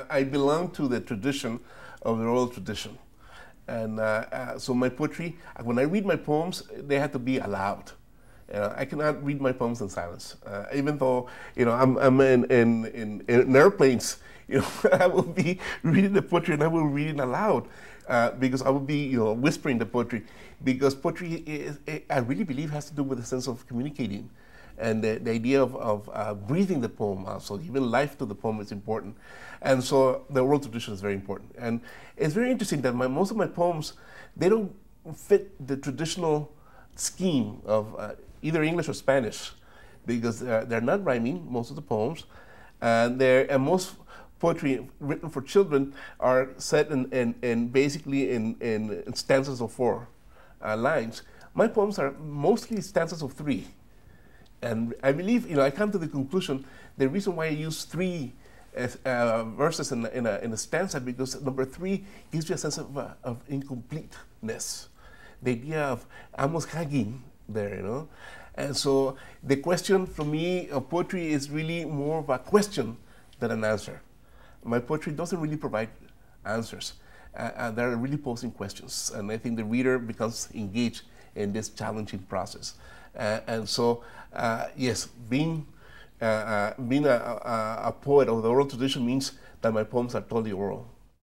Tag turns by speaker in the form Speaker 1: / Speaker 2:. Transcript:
Speaker 1: I belong to the tradition of the oral tradition. And so my poetry, when I read my poems, they have to be aloud. I cannot read my poems in silence. Even though, I'm in airplanes, I will be reading the poetry and I will read it aloud because I will be, whispering the poetry. Because poetry, I really believe, has to do with a sense of communicating. And the idea of breathing the poem out, so giving life to the poem is important. And so the oral tradition is very important. And it's very interesting that most of my poems, they don't fit the traditional scheme of either English or Spanish, because they're not rhyming, most of the poems. And most poetry written for children are set in basically in stanzas of 4 lines. My poems are mostly stanzas of 3. And I believe, I come to the conclusion, the reason why I use 3 verses in a stanza, because number 3 gives you a sense of incompleteness. The idea of almost hanging there, And so the question for me of poetry is really more of a question than an answer. My poetry doesn't really provide answers. They're really posing questions. And I think the reader becomes engaged in this challenging process. And so, yes, being a poet of the oral tradition means that my poems are totally oral.